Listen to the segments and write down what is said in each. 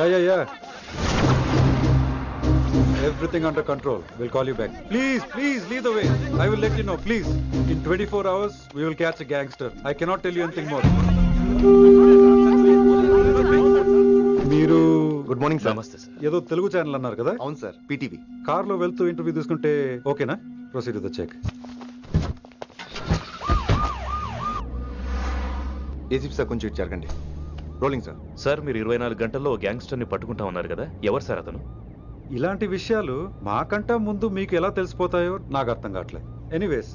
Yeah. Everything under control. We'll call you back. Please, lead the way. I will let you know, please. In 24 hours, we will catch a gangster. I cannot tell you anything more. మీరు good morning sir. నమస్తే sir. ఏదో Telugu channel అన్నారు కదా? అవును sir, PTV. కార్లో వెళ్తూ interview తీసుకుంటే ఓకేనా? Proceed with the check. ACP sir కొంచెం జరగండి. Rolling sir. సార్ మీరు 24 గంటల్లో గ్యాంగ్స్టర్ని పట్టుకుంటా ఉన్నారు కదా, ఎవరు సార్ అతను? ఇలాంటి విషయాలు మాకంటా ముందు మీకు ఎలా తెలిసిపోతాయో నాకు అర్థం కావట్లేదు. ఎనీవేస్,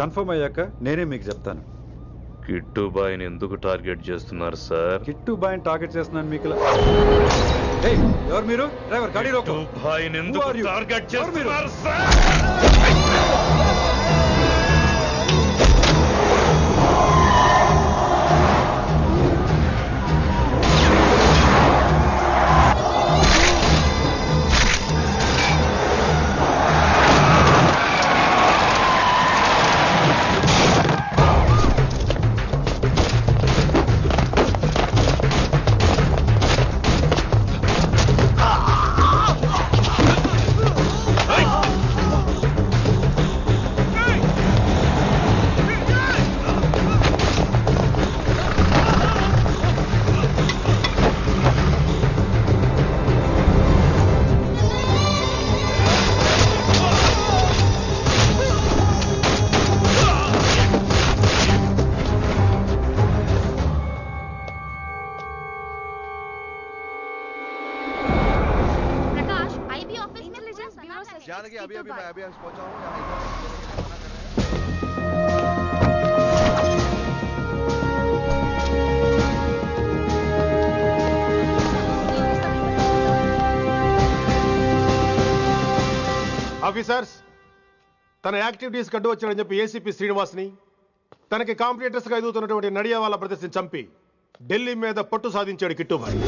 కన్ఫర్మ్ అయ్యాక నేనే మీకు చెప్తాను. కిట్టు బాయ్ని ఎందుకు టార్గెట్ చేస్తున్నారు సార్? కిట్టు బాయ్ని టార్గెట్ చేస్తున్నాను మీకు. ఎవరు మీరు? డ్రైవర్ గాడి రోకో. కిట్టు బాయ్ని ఎందుకు టార్గెట్ చేస్తున్నారు సార్? अभी मैं अभी पहुंचा हूं। ఆఫీసర్స్, తన యాక్టివిటీస్ కడ్డు వచ్చాడని చెప్పి ఏసీపీ శ్రీనివాస్ని తనకి కాంపిటీటర్స్ గా ఎదుగుతున్నటువంటి నడియావాల బ్రదర్స్ని చంపి ఢిల్లీ మీద పట్టు సాధించాడు Kittubhai.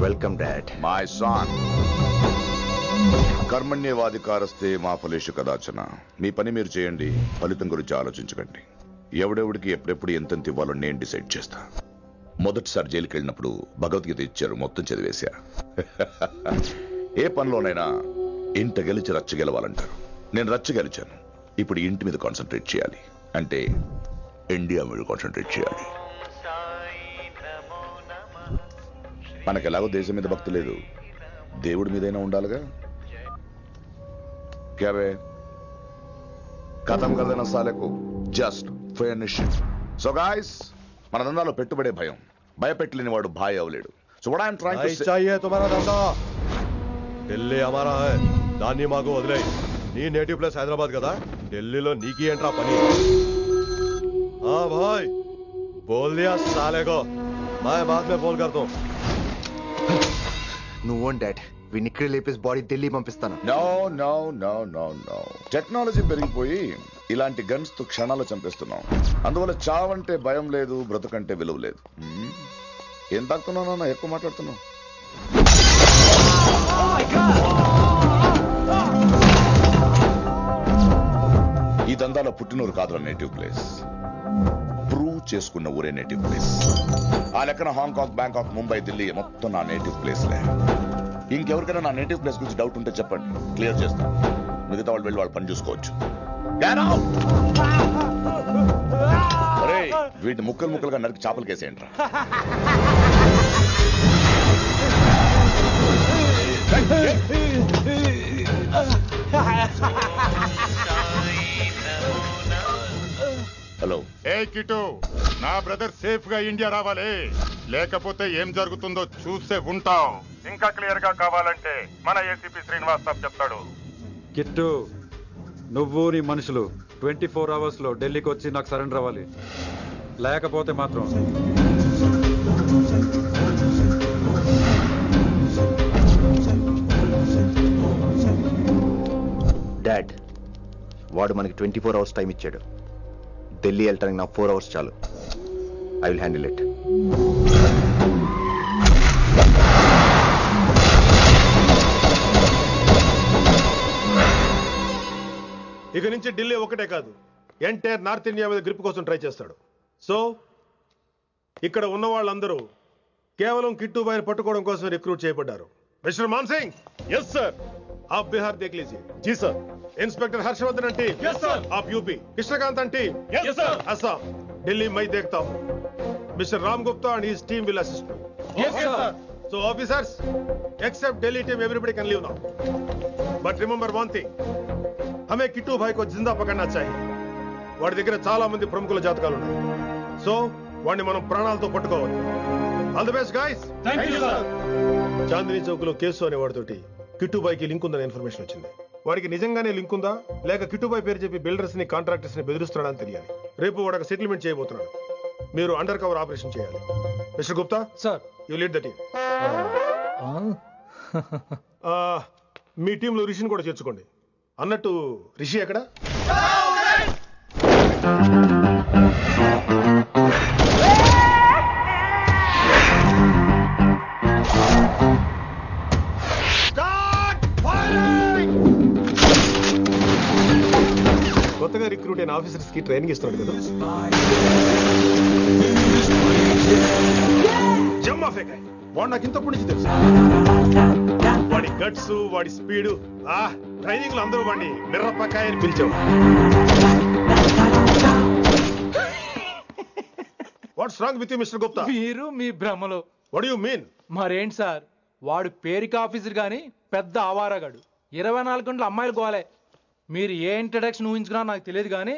Welcome dad. My son, కర్మణ్యేవాధికారస్తే మా ఫలేషు కదాచన. మీ పని మీరు చేయండి, ఫలితం గురించి ఆలోచించకండి. ఎవడెవడికి ఎప్పుడెప్పుడు ఎంతెంత ఇవ్వాలో నేను డిసైడ్ చేస్తా. మొదటిసారి జైలుకి వెళ్ళినప్పుడు భగవద్గీత ఇచ్చారు, మొత్తం చదివేశా. ఏ పనిలోనైనా ఇంట గెలిచి రచ్చ గెలవాలంటారు. నేను రచ్చ గెలిచాను. ఇప్పుడు ఇంటి మీద కాన్సన్ట్రేట్ చేయాలి, అంటే ఇండియా మీద కాన్సన్ట్రేట్ చేయాలి. మనకెలాగో దేశం మీద భక్తి లేదు, దేవుడి మీదైనా ఉండాలిగా. క్యాబే ఖతం కదన సాలకు జస్ట్ ఫినిష్. సో గాయ్స్, మన దందాలో పెట్టుబడే భయం. భయపెట్టలేని వాడు భాయ్ అవలేడు. So what I am trying to say, चाहिए तुम्हारा धंधा, ఢిల్లీ हमारा है, దాన్ని మాకు వదిలే. నీ నేటివ్ ప్లేస్ హైదరాబాద్ కదా, ఢిల్లీలో నీకి ఏంట్రా పని? हाँ भाई बोल दिया साले को, मैं बाद में फोन करता हूँ. నువ్వు డాడ్, వీడిని ఇక్కడ లేపేసి బాడీ ఢిల్లీ పంపిస్తాను. No no no no no. Technology పెరిగిపోయి ఇలాంటి గన్స్ తో క్షణాలు చంపేస్తున్నాం. అందువల్ల చావంటే భయం లేదు, బ్రతుకంటే విలువ లేదు. ఏం తాకుతున్నావు నాన్న, ఎక్కువ మాట్లాడుతున్నావు. ఈ దందాలో పుట్టినూరు కాదురా నేటివ్ ప్లేస్, ప్రూవ్ చేసుకున్న ఊరే నేటివ్ ప్లేస్. ఆ లెక్కన హాంకాంగ్, బ్యాంకాక్, ముంబై, ఢిల్లీ మొత్తం నా నేటివ్ ప్లేస్లే. ఇంకెవరికైనా నా నేటివ్ ప్లేస్ గురించి డౌట్ ఉంటే చెప్పండి, క్లియర్ చేస్తాను. మిగతా వాళ్ళు వెళ్ళి వాళ్ళు పని చూసుకోవచ్చు. వీటిని ముక్కలు ముక్కలుగా నరికి చేపలు కేసేయండి. హలో. ఏ కిటు, నా బ్రదర్ సేఫ్ గా ఇండియా రావాలి, లేకపోతే ఏం జరుగుతుందో చూసే ఉంటాం. ఇంకా క్లియర్ గా కావాలంటే మన ఏసీపీ శ్రీనివాస్ సాబ్ చెప్తాడు. కిట్టు, నువ్వు నీ మనుషులు 24 hours లో ఢిల్లీకి వచ్చి నాకు సరెండర్ అవ్వాలి. లేకపోతే మాత్రం డాడ్, వాడు మనకి 24 hours టైం ఇచ్చాడు. ఢిల్లీ వెళ్ళటానికి నాకు 4 hours చాలు. I will handle it. ఇక నుంచి ఢిల్లీ ఒకటే కాదు, ఎంటైర్ నార్త్ ఇండియా మీద గ్రిప్ కోసం ట్రై చేస్తాడు. సో ఇక్కడ ఉన్న వాళ్ళందరూ కేవలం కిట్టుబాయిని పట్టుకోవడం కోసం రిక్రూట్ చేయబడ్డారు. Mister Man Singh. Yes sir. आप बिहार देख लीजिए. జీ సార్. इंस्पेक्टर हर्षवर्धन आंटी. Yes, sir. आप यूपी. कृष्णकांत आंटी. Yes, sir. असम. दिल्ली मैं देखता हूँ. Mister Ram Gupta and his team will assist me. Yes, sir. So officers, except Delhi team, everybody can leave now. But remember one thing. हमें किट्टू भाई को जिंदा पकड़ना चाहिए. వాడి దగ్గర చాలా మంది ప్రముఖుల జాతకాలు ఉన్నాయి. సో వాడిని మనం ప్రాణాలతో పట్టుకోవాలి. All the best guys. Thank you sir. Chandni Chowk లో కేసు అనే వాడితోటి కిట్టుబాయికి లింక్ ఉందని ఇన్ఫర్మేషన్ వచ్చింది. వాడికి నిజంగానే లింక్ ఉందా లేక కిట్టుబాయి పేరు చెప్పి బిల్డర్స్ ని కాంట్రాక్టర్స్ ని బెదిరిస్తున్నాడని తెలియాలి. రేపు వాడు ఒక సెటిల్మెంట్ చేయబోతున్నాడు. మీరు అండర్ కవర్ ఆపరేషన్ చేయాలి. Mister Gupta sir. You lead the team. మీ టీంలో రిషిని కూడా చేర్చుకోండి. అన్నట్టు రిషి ఎక్కడ? కొత్తగా రిక్రూట్ అయిన ఆఫీసర్స్ కి ట్రైనింగ్ ఇస్తున్నాడు కదా. జమ్మా ఫేకాయ్. వాడు నాకు ఇంతప్పటి నుంచి తెలుసు. వాడి గట్స్, వాడి స్పీడు, ట్రైనింగ్ లో అందరూ వాడిని మిర్రపకాయ అని పిలిచేవాడు. What's wrong with you mister Gupta? మీరు మీ భ్రమలో. What you mean? మరేంటి సార్, వాడు పేరుకి ఆఫీసర్ గాని పెద్ద ఆవారగాడు. 24 గంటలు అమ్మాయిలు గోలే. మీరు ఏ ఇంట్రడక్షన్ ఊహించుకున్నా నాకు తెలియదు కానీ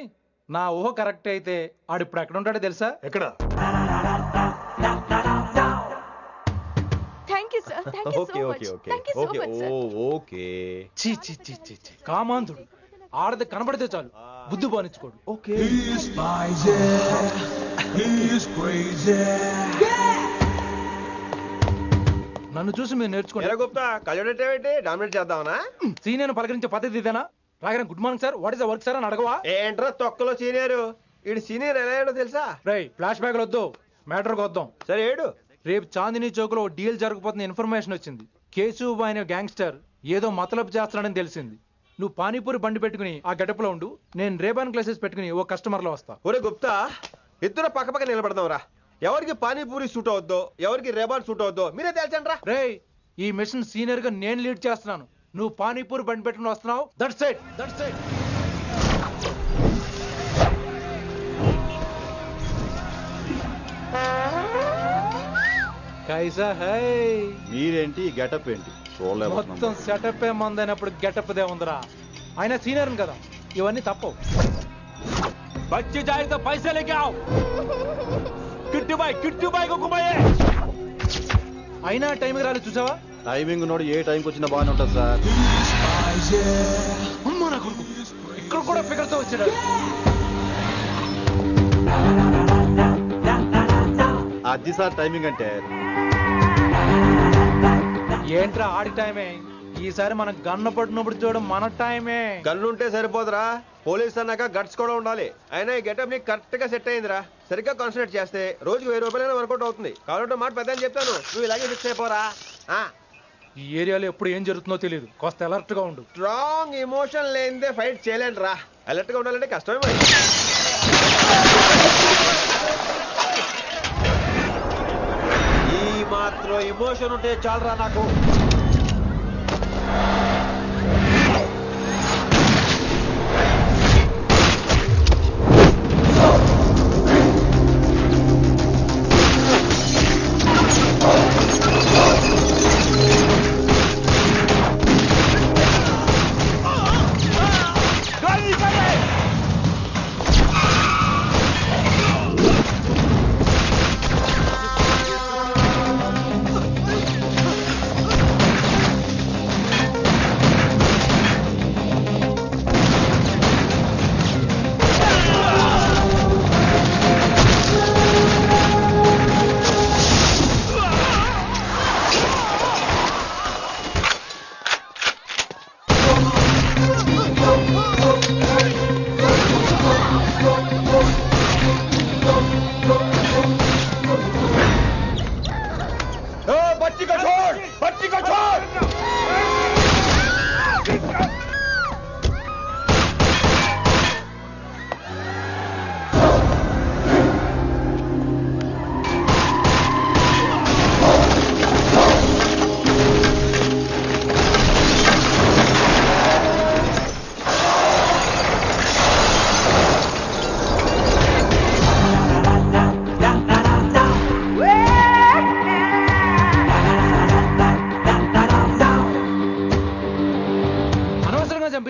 నా ఊహ కరెక్ట్ అయితే ఆడు ఇప్పుడు ఎక్కడ ఉంటాడో తెలుసా? ఎక్కడ? కామాంధుడు. ఆడది కనబడితే చాలు బుద్ధి పోనిచ్చుకోడు. నన్ను చూసి మీరు నేర్చుకోండి. డామినేట్ చేద్దామనా? సీనియర్ పలకరించే పద్ధతి ఇదేనా? రాగానే good morning sir, what is the work sir అని అడగవా? ఏంట్రా తొక్కలో సీనియర్? ఈడు సీనియర్ ఎలా ఏడో తెలుసా? రై ఫ్లాష్ బ్యాక్ వద్దు, మ్యాటర్కి వద్దాం. సరే ఏడు. రేపు చాందినీ చౌక్ లో డీల్ జరగబోతున్న ఇన్ఫర్మేషన్ వచ్చింది. కేశూబాయ్ అనే గ్యాంగ్స్టర్ ఏదో మతలబు చేస్తున్నాడని తెలిసింది. నువ్వు పానీపూరి బండి పెట్టుకుని ఆ గడపలో ఉండు, నేను రేబాన్ గ్లాసెస్ పెట్టుకుని ఓ కస్టమర్ లో వస్తా. ఒరే గుప్తా, ఇద్దరు పక్క పక్క నిలబడదాం రా. ఎవరికి పానీపూరి సూట్ అవుద్దో, ఎవరికి రేబాన్ సూట్ అవుద్దో మీరే తేల్చండి రా. రే, ఈ మిషన్ సీనియర్ గా నేను లీడ్ చేస్తున్నాను. నువ్వు పానీపూరి బండి పెట్టుకుని వస్తున్నావు. That's it, that's it. కైసా హై? మీరేంటి గెటప్ ఏంటి? మొత్తం సెటప్ ఏ మందైనప్పుడు గెటప్ దే ఉందిరా. ఆయన సీనియర్ కదా, ఇవన్నీ తప్పవు. బచ్చి జాయితో పైసా లేకే ఆవ్. కిట్టుబాయ్ కుక్కుబాయే. అయినా టైంకి రాలేదు చూసావా? టైమింగ్ నోడు ఏ టైంకి వచ్చినా బాగానే ఉంటుంది సార్. అమ్మా నా కొడుకు, ఇక్కడ కూడా ఫిగర్ తో వచ్చాడు. అది సార్ టైమింగ్ అంటే. ఏంట్రా ఆడి టైమే? ఈసారి మనం గన్ను పట్టినప్పుడు చూడడం మన టైమే. గన్ను ఉంటే సరిపోదురా, పోలీస్ అన్నాక గట్స్ కూడా ఉండాలి. అయినా ఈ గెటప్ నీకు కరెక్ట్ గా సెట్ అయిందిరా. సరిగ్గా కాన్సన్ట్రేట్ చేస్తే రోజుకి 1000 రూపాయలైనా వర్కౌట్ అవుతుంది. కాబట్టి మాట పెద్ద అని చెప్తాను, నువ్వు ఇలాగే ఫిక్స్ అయిపోరా. ఈ ఏరియాలో ఎప్పుడు ఏం జరుగుతుందో తెలియదు, కాస్త అలర్ట్ గా ఉండు. స్ట్రాంగ్ ఎమోషన్ లేనిదే ఫైట్ చేయలేండి రా. అలర్ట్ గా ఉండాలంటే కష్టమే మరి. ఈ మాత్రం ఎమోషన్ ఉంటే చాలరా నాకు.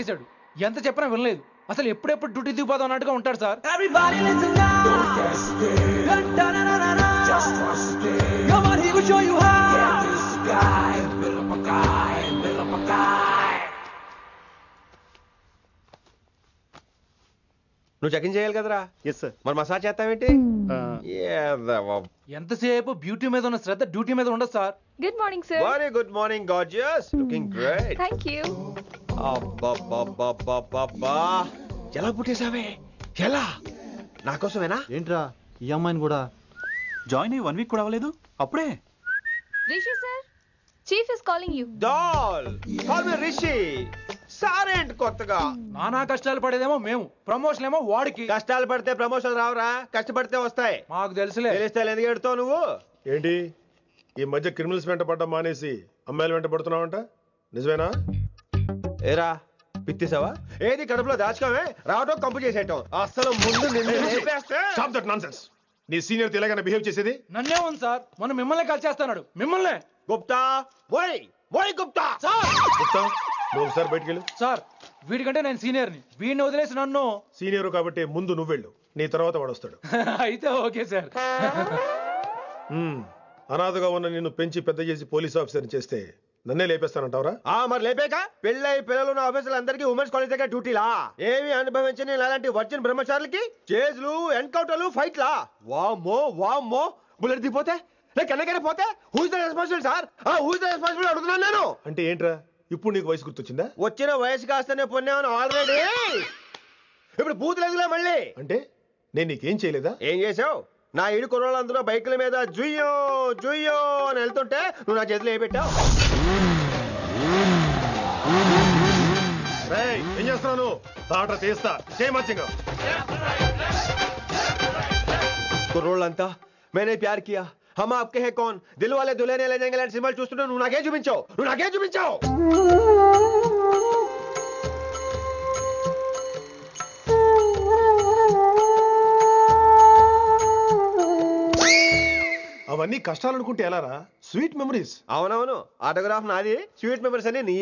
చేశాడు. ఎంత చెప్పినా వినలేదు. అసలు ఎప్పుడెప్పుడు డ్యూటీ దిగిపోదాం అన్నట్టుగా ఉంటాడు సార్. నువ్వు చెకింగ్ చేయాలి కదరా? Yes sir. మరి మసాజ్ చేస్తావేంటి? ఎంతసేపు బ్యూటీ మీద ఉన్న శ్రద్ధ డ్యూటీ మీద ఉండదు sir. Good morning sir. Very good morning gorgeous, looking great. Thank you. అబ్బబ్బబ్బబ్బబ్బా, ఎలా పుట్టేశావే? ఎలా? నా కోసమేనా? ఏంట్రా ఈ అమ్మాయిని కూడా జాయిన్ అయ్యి 1 వీక్ కూడా అవ్వలేదు అప్పుడే? Rishi sir, chief is calling you. డాల్ కాల్ మీ రిషి. సారేంటి కొత్తగా? నానా కష్టాలు పడేదేమో మేము, ప్రమోషన్ ఏమో వాడికి. కష్టాలు పడితే ప్రమోషన్ రావురా, కష్టపడితే వస్తాయి. మాకు తెలుసులే. తెలిస్తే ఎందుకు ఎడుతావు నువ్వు? ఏంటి ఈ మధ్య క్రిమినల్స్ వెంట పడ్డం మానేసి అమ్మాయిలు వెంట పడుతున్నావంట, నిజమేనా? ఏరా పిత్తిసావా? ఏది కడుపులో దాచుకోవే, రావటం కంపు చేసేయటం. అసలు ముందు నిన్ను లేపేస్తే. Stop that nonsense. నీ సీనియర్ ఇలాగైనా బిహేవ్ చేసేది? నన్నే ఉంది సార్, మనం మిమ్మల్ని కాల్ చేస్తున్నాడు. మిమ్మల్ని. గుప్తా ఓయ్ ఓయ్ గుప్తా. గుప్తా, నువ్వు ఒకసారి బయటికి వెళ్ళు. సార్ వీడికంటే నేను సీనియర్ని, వీడిని వదిలేసి నన్ను. సీనియర్ కాబట్టి ముందు నువ్వు వెళ్ళు, నీ తర్వాత వాడు వస్తాడు. అయితే ఓకే సార్. అనాథగా ఉన్న నిన్ను పెంచి పెద్ద చేసి పోలీస్ ఆఫీసర్ని చేస్తే నన్నే లేపేస్తానంటావరా? మరి లేపాక పెళ్ళై పిల్లలు ఉన్న ఆఫీసులందరికీ ఉమెన్స్ కాలేజ్ దగ్గర డ్యూటీలా? ఏమి అనుభవించని అలాంటి వర్జిన్ బ్రహ్మచారులకి చేజ్లు, ఎన్కౌంటర్లు, ఫైట్లా? వామ్మో వామ్మో, బుల్లెట్ దిగిపోతే కన్నకైనా పోతే who is the responsible sir? Who is the responsible అడుగుతున్నాను నేను. అంటే ఏంట్రా ఇప్పుడు నీకు వయసు గుర్తొచ్చిందా? వచ్చిన వయసు కాస్తనే పొన్నాను ఆల్రెడీ. ఇప్పుడు బూత్ లేదులే మళ్ళీ. అంటే నేను నీకేం చేయలేదా? ఏం చేసావు? నా ఇడు కుర్రోళ్ళందరూ బైకుల మీద జుయ్యో జుయ్యో అని వెళ్తుంటే నువ్వు నా చేతిలో ఏ పెట్టావు? ఏం చేస్తున్నాను? తాట తీస్తా చేయమచ్చంగా. కుర్రోళ్ళంతా मैंने प्यार किया, हम आपके हैं कौन, दिल वाले दुल्हने ले जाएंगे లాంటి సినిమాలు చూస్తుంటే నువ్వు నాకే చూపించావు. అవన్నీ కష్టాలనుకుంటే ఎలారా? Sweet memories. అవునవును, ఆటోగ్రాఫ్ నాది, స్వీట్ మెమరీస్ అని నీ.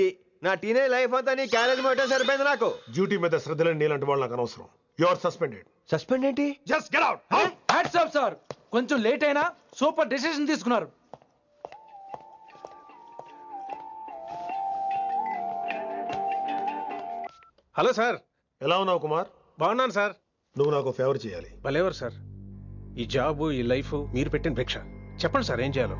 నా టీనేజ్ లైఫ్ అంతా నీ క్యారేజ్ మొట్టే సరిపోయింది నాకు. డ్యూటీ మీద శ్రద్ధలేని నీలాంటి వాళ్ళు నాకు అనవసరం. You are suspended. సస్పెండ్ ఏంటి? Just get out. Hats off sir, కొంచెం లేట్ అయినా సూపర్ డెసిషన్ తీసుకున్నారు. Hello sir. ఎలా ఉన్నావు కుమార్? బాగున్నాను సార్. నువ్వు నాకు ఫేవర్ చేయాలి. భలేవారు సార్. ఈ జాబు, ఈ లైఫ్ మీరు పెట్టిన భిక్ష. చెప్పండి సార్ ఏం చేయాలో.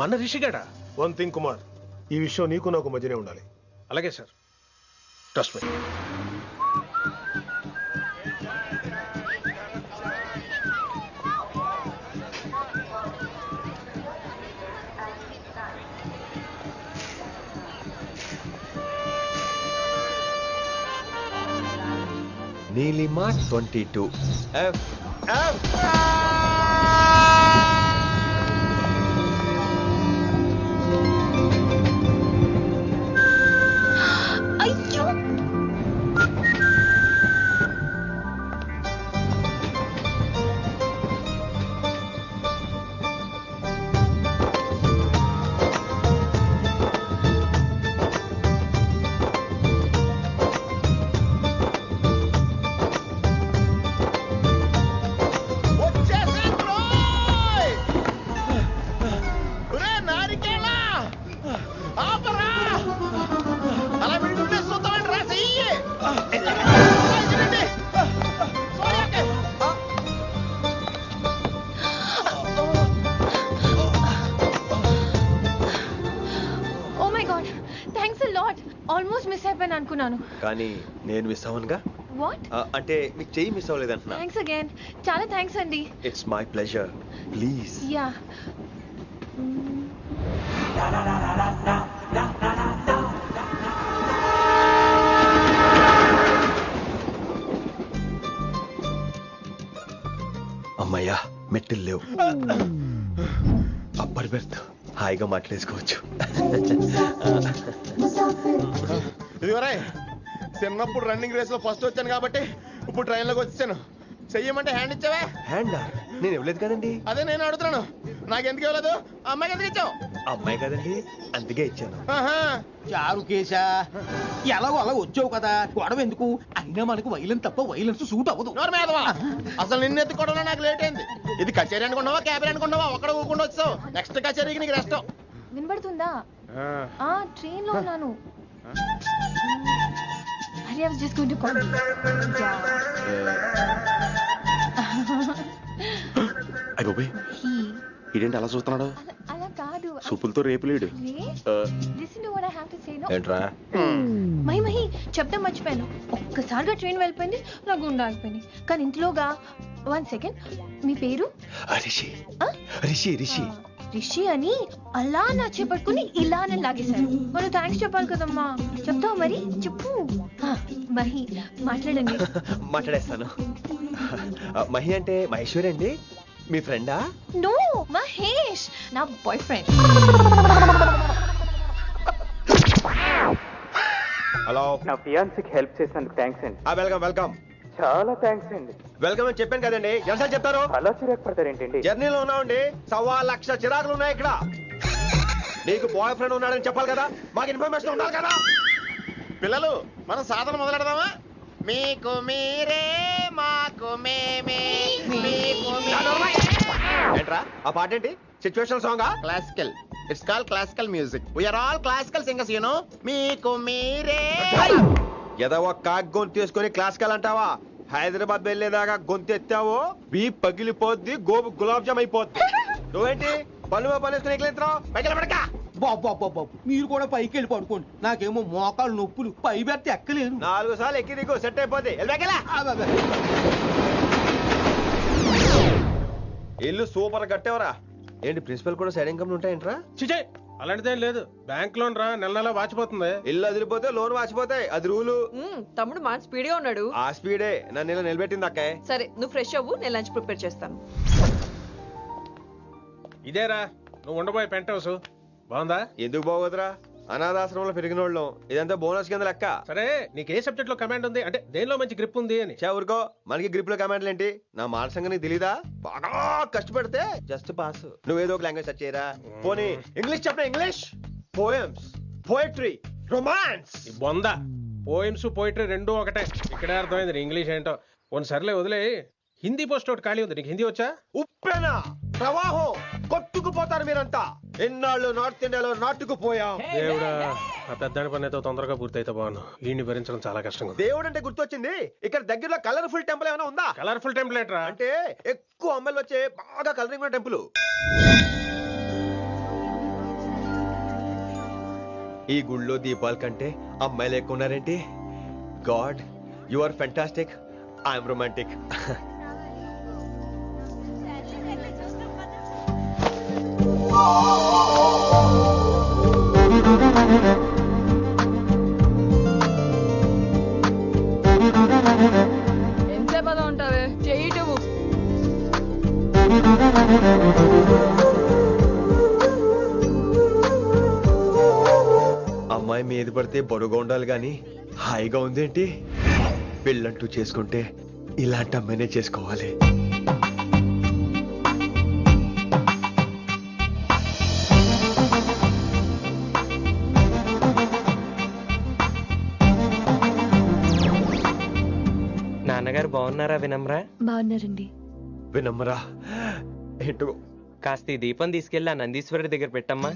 మన రిషిగాడా? వన్ థింగ్ కుమార్, ఈ విషయం నీకు నాకు మధ్యనే ఉండాలి. అలాగే sir, trust me. Neelima 22 F. అయ్యో, ఆల్మోస్ట్ మిస్ అయిపోయాను అనుకున్నాను. కానీ నేను మిస్ అవ్వనుగా. వాట్? అంటే మీకు చెయ్యి మిస్ అవ్వలేదంటున్నా. థ్యాంక్స్ అగైన్, చాలా థ్యాంక్స్ అండి. It's my pleasure, please. Yeah. అమ్మయ్యా, మెట్టులు లేవు. అప్పర్ బెర్త్, హాయిగా మాట్లాడేసుకోవచ్చు. ఇదివరే చిన్నప్పుడు రన్నింగ్ రేస్ లో ఫస్ట్ వచ్చాను కాబట్టి ఇప్పుడు ట్రైన్ లోకి వచ్చాను. చెయ్యమంటే హ్యాండ్ ఇచ్చావే. హ్యాండ్ నేను ఇవ్వలేదు కదండి. అదే నేను అడుగుతున్నాను, నాకెందుకు ఇవ్వలేదు? అమ్మాయికి ఎందుకు ఇచ్చావు? అమ్మాయి కదండి, అందుకే ఇచ్చాను. చారు కేశా ఎలాగో అలా వచ్చావు కదా, గొడవ ఎందుకు? అయినా మనకు వైలెన్స్ తప్ప వైలెన్స్ సూట్ అవ్వదు. అసలు నిన్ను ఎత్తుకోవడం నాకు లేట్ అయింది. ఇది కచేరీ అనుకున్నావా, క్యాబిన్ అనుకున్నావా? ఒక్కడ ఊకుండా వచ్చావు. నెక్స్ట్ కచేరీకి నీకు రెస్ట్. వినబడుతుందా? ట్రైన్ లో ఉన్నాను. I was just going to call you. అయ్యో ఇదేంటి అలా చూస్తున్నాడు? అలా కాదు. సూపులతో రేపు లేడు. Listen to what I have to say, no? ఏంట్రా? మహి చెప్తా మర్చిపోయాను. ఒక్కసారిగా ట్రైన్ వెళ్ళిపోయింది, నా గుండె ఆగిపోయింది. కానీ ఇంట్లోగా 1 second, మీ పేరు? రిషి. రిషి రిషి రిషి అని అలా నా చేపట్టుకుని ఇలానే లాగేశారు. మరి థ్యాంక్స్ చెప్పాలి కదమ్మా. చెప్తావు మరి? చెప్పు. మహి మాట్లాడండి. మాట్లాడేస్తాను. మహి అంటే మహేశ్వరి అండి, మీ ఫ్రెండా? నో, మహేష్ నా బాయ్ ఫ్రెండ్. హలో. నా ఫియాన్సీకి హెల్ప్ చేసినందుకు థ్యాంక్స్ అండి. Welcome welcome. చాలా థ్యాంక్స్ అండి. వెల్కమ్ అని చెప్పాను కదండి, ఎన్నిసార్లు చెప్తారు? అలా చిరాకు పడతారేంటండి? జర్నీలో ఉన్నామండి, 1,00,000 చిరాకులు ఉన్నాయి ఇక్కడ. నీకు బాయ్ ఫ్రెండ్ ఉన్నాడని చెప్పాలి కదా, మాకు ఇన్ఫర్మేషన్ ఉండాలి కదా. పిల్లలు, మనం సాధన మొదలెడదామా? మీకు మీరే, మాకు మేమే, మీకు ఏంట్రా ఆ పాట ఏంటి? సిచ్యువేషన్ సాంగా? Classical. It's call classical music. We're all classical singers, you know. మీకు మీరే. ఏదో ఒక కాక్ గొంతు తీసుకొని క్లాసికల్ అంటావా? హైదరాబాద్ వెళ్ళేదాకా గొంతు ఎత్తావో బీ పగిలిపోద్ది, గోబు గులాబ్ జామ్ అయిపోద్ది. నువ్వేంటి పనులు పనేసుకుని ఎక్కలేంటావు? పైకి పడక. బాబు మీరు కూడా పైకి వెళ్ళి పడుకోండి, నాకేమో మోకాలు నొప్పులు, పై పెడితే ఎక్కలేను. 4 సార్లు ఎక్కి దిగు, సెట్ అయిపోద్ది. ఇల్లు సూపర్ కట్టేవరా. ఏంటి ప్రిన్సిపల్ కూడా సైడ్ ఇన్కమ్ ఉంటాయంట్రా? చిచే అలాంటిదేం లేదు, బ్యాంక్ లోన్ రా, నెల నెల వాచిపోతుంది. ఇల్లు అదిరిపోతే లోన్ వాచిపోతాయి, అది రూలు. తమ్ముడు మా స్పీడ్ గా ఉన్నాడు. ఆ స్పీడే నన్ను ఇలా నిలబెట్టింది అక్కాయ్. సరే నువ్వు ఫ్రెష్ అవ్వు, నేను లంచ్ ప్రిపేర్ చేస్తాను. ఇదేరా నువ్వు ఉండబోయే పెంట్ హౌస్, బాగుందా? ఎందుకు బాగోదురా, అనాథాశ్రమంలో పెరిగిన వాళ్ళం, ఇదంతా బోనస్ కింద లెక్క. సరే నీకు ఏ సబ్జెక్ట్ లో కమాండ్ ఉంది, అంటే దేనిలో మంచి గ్రిప్ ఉంది అని? ఊరుకో, మనకి గ్రిప్ లో కమాండ్లు ఏంటి? నా మాట సంగతి నీకు తెలీదా? బాగా కష్టపడితే జస్ట్ పాస్. నువ్వేదో ఒక లాంగ్వేజ్ సెర్చ్ చేయరా. పోనీ ఇంగ్లీష్ చెప్పిన ఇంగ్లీష్, పోయమ్స్, పోయట్రీ, రొమాన్స్. బొంద పోయిమ్స్ పోయిటరీ రెండూ ఒకటే. ఇక్కడే అర్థమైంది ఇంగ్లీష్ ఏంటో. కొన్ని సర్లే వదిలే, హిందీ పోస్ట్ ఒకటి ఖాళీ ఉంది, నీకు హిందీ వచ్చా? ఉప్పెనా ప్రవాహం కొట్టుకుపోతారు మీరంతా. ఎన్నాళ్ళు నార్త్ ఇండియాలో నాటుకుపోయాం. దేవుడా, ఆ పెద్దాని పని అయితే తొందరగా పూర్తయితే బాగున్నాను, వీడిని భరించడం చాలా కష్టంగా. దేవుడు అంటే గుర్తొచ్చింది, ఇక్కడ దగ్గరలో కలర్ఫుల్ టెంపుల్ ఏమైనా ఉందా? కలర్ఫుల్ టెంపుల్ ఏంట్రా? అంటే ఎక్కువ అమ్మాయిలు వచ్చే బాగా కలరింగ్ ఉన్న టెంపుల్. ఈ గుళ్ళో దీపాల కంటే అమ్మాయిలు ఎక్కువ ఉన్నారేంటి? God, you are fantastic, I'm romantic. ఎంతసేపు అలా ఉంటావే, చెయ్యటము. అమ్మాయి మీద పడితే బరువుగా ఉండాలి గాని హాయిగా ఉందేంటి? పెళ్ళంటూ చేసుకుంటే ఇలాంటి అమ్మాయినే చేసుకోవాలి. నాన్నగారు బాగున్నారా వినమ్రా? బాగున్నారండి. వినమ్రా ఏంటో, కాస్త ఈ దీపం తీసుకెళ్ళి ఆ నందీశ్వరుడి దగ్గర పెట్టమ్మా.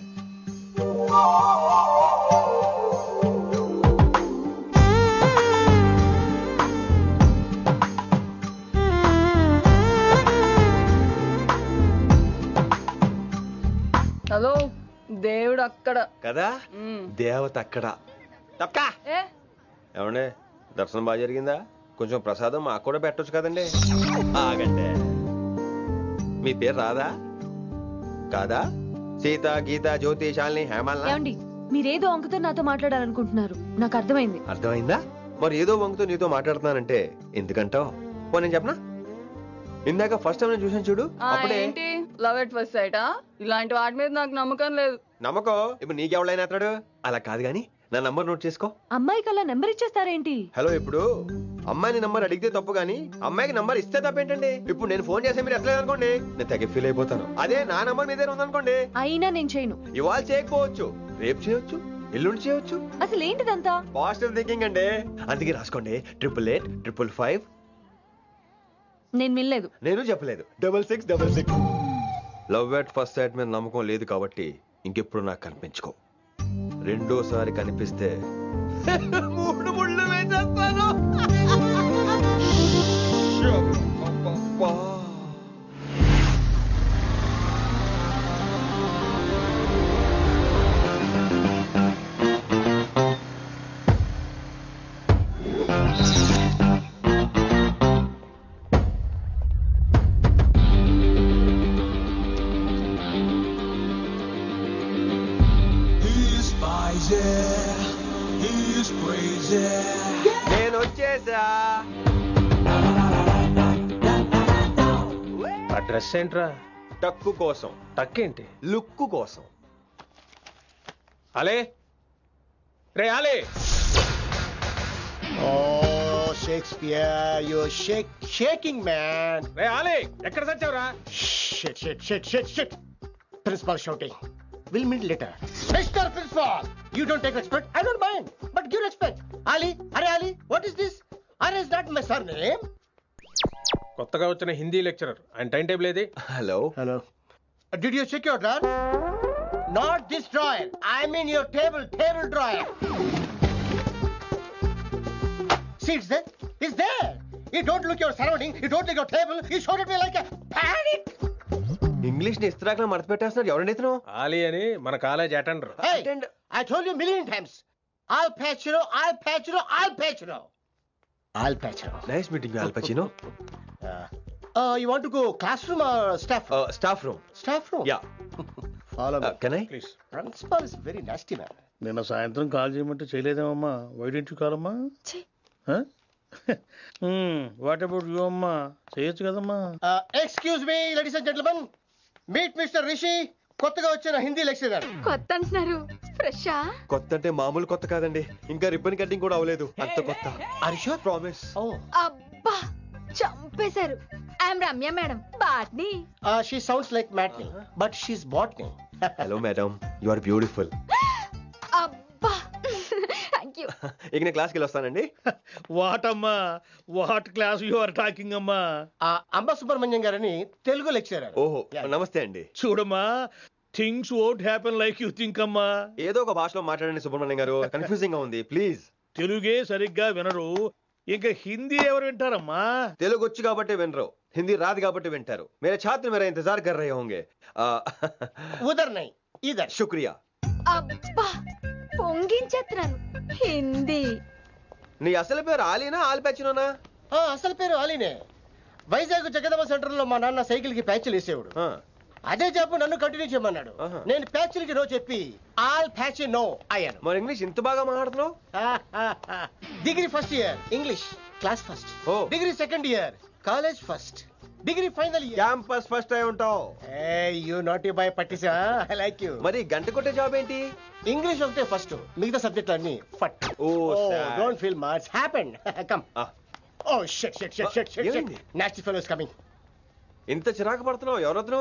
హలో, దేవుడు అక్కడ కదా, దేవత అక్కడ. తప్పకా ఏ ఏమండే, దర్శనం బాగా జరిగిందా? కొంచెం ప్రసాదం మాకు కూడా పెట్టొచ్చు కదండి. ఆగండి, మీ పేరు రాదా కాదా? సీత, గీత, జ్యోతి, శాలిని, హేమల్నా? ఏమండి, మీరేదో అంకుతో నాతో మాట్లాడాలనుకుంటున్నారు, నాకు అర్థమైంది. అర్థమైందా? మరి ఏదో వంగుతో నీతో మాట్లాడుతున్నానంటే ఎందుకంటావు? పో నేను చెప్పనా, ఇందాక ఫస్ట్ టైం నేను చూసాను చూడు, అప్పుడే. ఏంటి లవ్ ఎట్ ఫస్ట్ సైటా? ఇలాంటి వాటి మీద నాకు నమ్మకం లేదు. నమ్మకం ఇప్పుడు నీకెవడైనా అతడు? అలా కాదు గాని నా నంబర్ నోట్ చేసుకో. అమ్మాయికి అలా నెంబర్ ఇచ్చేస్తారేంటి? హలో, ఇప్పుడు అమ్మాయిని నంబర్ అడిగితే తప్పు గానీ అమ్మాయికి నంబర్ ఇస్తే తప్పేంటండి? ఇప్పుడు నేను ఫోన్ చేస్తే మీరు ఎట్లేదు అనుకోండి, నేను తెగ ఫీల్ అయిపోతాను. అదే నా నంబర్ మీ దగ్గర ఉందనుకోండి, అయినా నేను చేయను. ఇవాళ చేయకపోవచ్చు, రేపు చేయొచ్చు, ఎల్లుండి చేయొచ్చు. అసలు ఏంటిదంతా? పాజిటివ్ థింకింగ్ అండి. అందుకే రాసుకోండి 888-555. నేను వినలేదు. నేను చెప్పలేదు 6666. లవ్ ఎట్ ఫస్ట్ సైట్ మీద నమ్మకం లేదు కాబట్టి ఇంకెప్పుడు నాకు కనిపించుకో. రెండోసారి కనిపిస్తే 3 ముళ్ళు వేసేస్తాను. నేను వచ్చేసా. ఆ డ్రెస్ ఏంట్రా? టక్కు కోసం. టక్ ఏంటి? లుక్కు కోసం. అలే రే అలే. Oh, Shakespeare, you're shaking, man. రే అలే, ఎక్కడ చచ్చావురా? Shit. Principal shouting. We'll meet later. Mr. Principal, you don't take respect. I don't mind, but give respect. Ali, Ali, what is this? Ali is not my surname. కొత్తగా వచ్చిన Hindi lecturer, ఆయన time table ఏది? Hello. Did you check your drawer? Not this drawer. I mean your table drawer. See, it's there. You don't look your surrounding. You don't look your table. You showed at me like a panic. English ని ఇస్త్రాకులో మడత పెట్టేస్తున్నాడు. ఎవరండి ఇతను? ఆలీ అని మన college attender. Hey, I told you a million times. Al Pacino. Nice meeting you, Al Pacino. You want to go classroom or staff room? Staff room. Staff room? Yeah. Follow me. Can I? Please. Principal is very nasty man. నిన్న సాయంత్రం call చేయమంటే చేయలేదేమమ్మా? Why don't you call అమ్మా? What about you అమ్మా? చేయొచ్చు కదమ్మా. Excuse me, ladies and gentlemen. Meet Mr. Rishi. కొత్తగా వచ్చిన Hindi lecturer. కొత్త అంటున్నారు, ఫ్రెషా? కొత్త అంటే మామూలు కొత్త కాదండి, ఇంకా రిబ్బన్ కటింగ్ కూడా అవ్వలేదు, అంత కొత్త. Are you sure? Promise. అబ్బా చంపేశారు. I'm Ramya madam, botany. She sounds like Matney, but she's botany. Hello madam, you are beautiful. అబ్బా థ్యాంక్ యూ. ఇక నేను క్లాస్కి వెళ్ళి వస్తానండి. వాట్ అమ్మా, what class you are talking అమ్మా? అంబ సుబ్రహ్మణ్యం గారని తెలుగు లెక్చరర్. ఓహో, నమస్తే అండి. చూడమ్మా, things won't happen like you think అమ్మా. ఏదో ఒక భాషలో మాట్లాడండి సుబ్రహ్మణ్యం గారు, కన్ఫ్యూజింగ్ గా ఉంది, ప్లీజ్. తెలుగే సరిగ్గా వినరు, ఇంకా హిందీ ఎవరు వింటారమ్మా? తెలుగు వచ్చు కాబట్టి వినరు, హిందీ రాదు కాబట్టి వింటారు. మేరే ఛాత్ర మేరా ఇంతజార్ కర్ రహే హోంగే. ఉదర్ నహీ ఇదర్. శుక్రియా. అబ్బా పొంగించేస్తున్నాను. హిందీ. నీ అసలు పేరు ఆలీనా, ఆల్ పచ్చినోనా? అసలు పేరు ఆలీనే. వైజాగ్ జగదమ్మ సెంటర్ లో మా నాన్న సైకిల్ కి ప్యాచ్లు వేసేవాడు. అదే జాబ్ నన్ను కంటిన్యూ చేయమన్నాడు. నేను ప్యాచ్లకి నో చెప్పి ఆల్ ప్యాచ్ నో అయ్యాను. మరి ఇంగ్లీష్ ఇంత బాగా మాట్లాడుతున్నావు? Degree first year English class first. Degree second year college first. Degree final year campus first అయి ఉంటావు. యూ నాట్ బాయ్ పట్టిసా. I like you. మరి గంట కొట్టే జాబ్ ఏంటి? ఇంగ్లీష్ ఒకటే ఫస్ట్, మిగతా సబ్జెక్ట్ అన్ని ఫట్. Don't feel much happened. Come. Oh shit shit shit shit shit. Nasty fellows coming. ఇంత చిరాకు పడుతున్నావు, ఎవరొద్దు?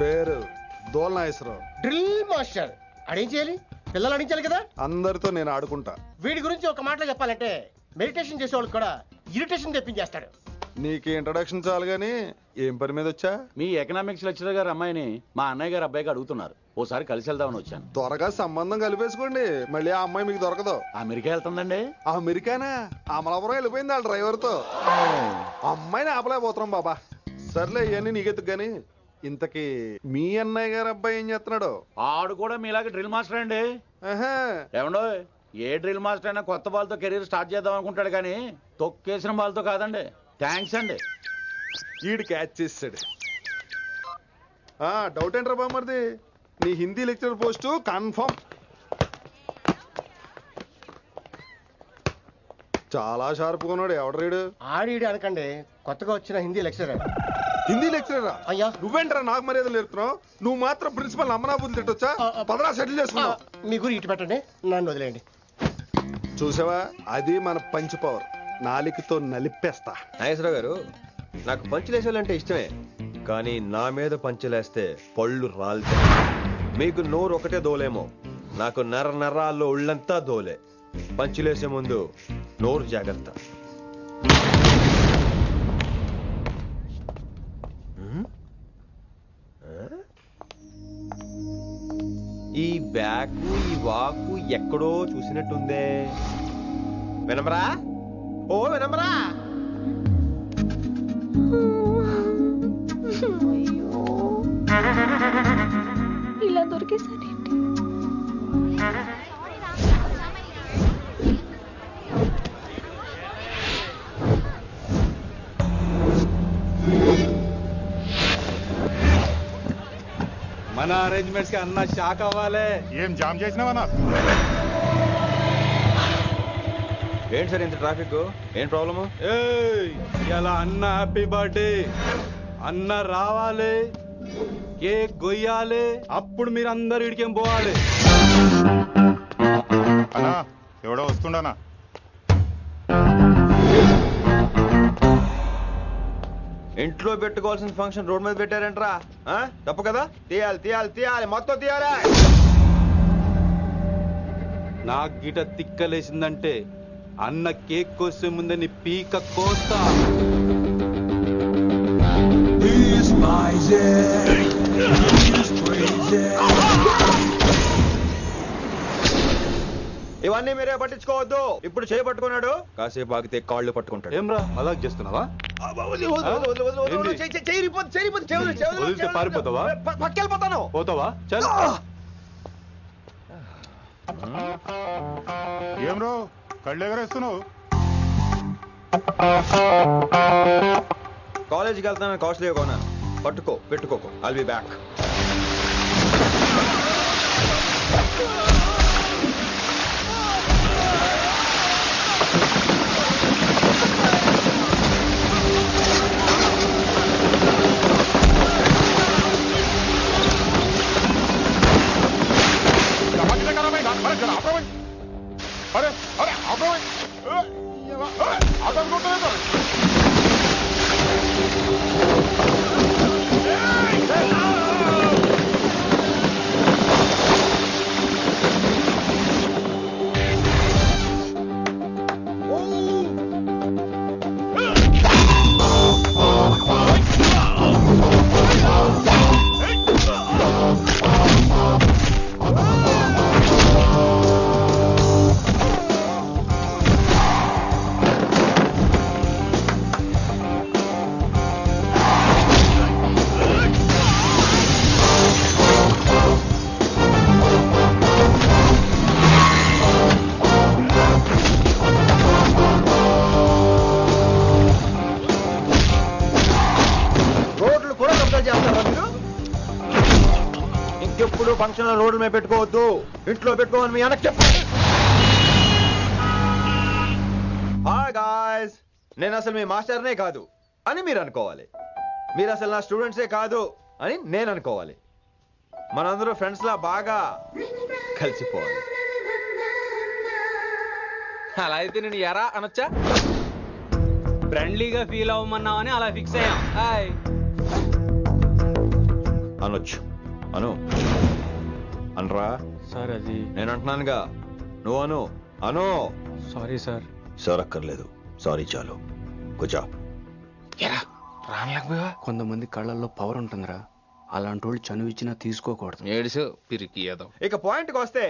పేరు దోల్నాగేశ్వరరావు. Drill master. అడేం చేయాలి? పిల్లలు అడించాలి కదా. అందరితో నేను ఆడుకుంటా. వీడి గురించి ఒక మాటలో చెప్పాలంటే మెడిటేషన్ చేసే వాళ్ళకి కూడా ఇరిటేషన్ తెప్పించేస్తాడు. నీకు ఇంట్రడక్షన్ చాలు గానీ ఏం పని మీద వచ్చా? మీ ఎకనామిక్స్ లెక్చరర్ గారు అమ్మాయిని మా అన్నయ్య గారు అబ్బాయికి అడుగుతున్నారు, ఓసారి కలిసి వెళ్దామని వచ్చాను. త్వరగా సంబంధం కలిపేసుకోండి, మళ్ళీ ఆ అమ్మాయి మీకు దొరకదు. అమెరికా వెళ్తుందండి. అమెరికానా? అమలాపురం వెళ్ళిపోయింది వాళ్ళ డ్రైవర్ తో. అమ్మాయిని ఆపలేకపోతున్నాం బాబా. సర్లే ఇవన్నీ నీకెత్తుకు గాని, ఇంతకీ మీ అన్నయ్య గారు అబ్బాయి ఏం చేస్తున్నాడు? ఆడు కూడా మీలాగే డ్రిల్ మాస్టర్ అండి. ఏమండో, ఏ డ్రిల్ మాస్టర్ అయినా కొత్త బాల్తో కెరీర్ స్టార్ట్ చేద్దాం అనుకుంటాడు కానీ తొక్కేసిన బాల్తో కాదండి. థ్యాంక్స్ అండి. ఈడు క్యాచ్ చేసాడు. డౌట్ ఏంట్రా బామ్మర్ది, నీ హిందీ లెక్చరర్ పోస్టు కన్ఫర్మ్. చాలా షార్ప్గా ఉన్నాడు. ఎవడరీడు? ఆడీడు అనకండి, కొత్తగా వచ్చిన హిందీ లెక్చరర్. హిందీ లెక్చరరా? అయ్యా నువ్వేంట్రా నాకు మర్యాదలు నేర్పుతున్నావు? నువ్వు మాత్రం ప్రిన్సిపల్ అమ్మనాబుద్ధి తిట్టొచ్చా? పదరా సెటిల్ చేసుకున్నావు. మీ గురి ఇటు పెట్టండి, నన్ను వదిలేయండి. చూసావా, అది మన పంచ్ పవర్. నాలికతో నలిపేస్తా. నాగేశ్వరరావు గారు, నాకు పంచులేసేవాళ్ళంటే ఇష్టమే, కానీ నా మీద పంచులేస్తే పళ్ళు రాలుతాయి. మీకు నోరు ఒకటే దోలేమో, నాకు నరాల్లో ఒళ్ళంతా దోలే. పంచులేసే ముందు నోరు జాగ్రత్త. ఈ బ్యాకు ఈ వాకు ఎక్కడో చూసినట్టుందే. వినమరా? ఓ వినమరా? ఇలా దొరికేసారేంటి? మన అరేంజ్మెంట్స్ కి అన్న షాక్ అవ్వాలి. ఏం జామ్ చేసినావా నా? ఏంటి సార్ ఇంత ట్రాఫిక్? ఏం ప్రాబ్లము? ఇలా అన్న హ్యాపీ బర్త్డే, అన్న రావాలి, కేక్ గొయ్యాలి, అప్పుడు మీరు అందరు ఇడికేం పోవాలి. అన్నా ఎవడో వస్తుండనా? ఇంట్లో పెట్టుకోవాల్సిన ఫంక్షన్ రోడ్ మీద పెట్టారంటరా? తప్పు కదా? తీయాలి తీయాలి తీయాలి, మొత్తం తీయాలి. నాకు గిట తిక్కలేసిందంటే అన్న కేక్ కోసే ముందే నీ పీక కోస్తా. ఇవన్నీ మీరే పట్టించుకోవద్దు. ఇప్పుడు చేయబట్టుకున్నాడు, కాసేపు ఆగితే కాళ్ళు పట్టుకుంటాడు. ఏమ్రా అలా చేస్తున్నావా? పారిపోతావా? పట్టుకెళ్ళిపోతాను. పోతావా? చల్. ఏం రో కళ్ళు ఎగరేస్తున్నావు? కాలేజీకి వెళ్తానని కాస్ట్లీగా కొన్నాను. పట్టుకో, పెట్టుకోకు. I'll be back. अरे अरे आप ఇంకెప్పుడు ఫంక్షన్ రోడ్ల మీద పెట్టుకోవద్దు, ఇంట్లో పెట్టుకోమని మీ అన్నకి చెప్పు. హాయ్ గాయ్స్, నేను అసలు మీ మాస్టర్నే కాదు అని మీరు అనుకోవాలి. మీరు అసలు నా స్టూడెంట్సే కాదు అని నేను అనుకోవాలి. మనందరూ ఫ్రెండ్స్ లా బాగా కలిసిపోవాలి. అలా అయితే నేను ఎరా అనొచ్చా? ఫ్రెండ్లీగా ఫీల్ అవ్వమన్నావని అలా ఫిక్స్ అయ్యాం. హాయ్ అనొచ్చు. అను అనరా సార్. అది నేను అంటున్నానుగా, నువ్వు అను. అను. Sorry sir. సార్ అక్కర్లేదు, సారీ చాలు. కూర్చో. కొంతమంది కళ్ళల్లో పవర్ ఉంటుందిరా, అలాంటి వాళ్ళు చనువు ఇచ్చినా తీసుకోకూడదు. ఏడుసు పిరికి ఏదో. ఇక పాయింట్కి వస్తే,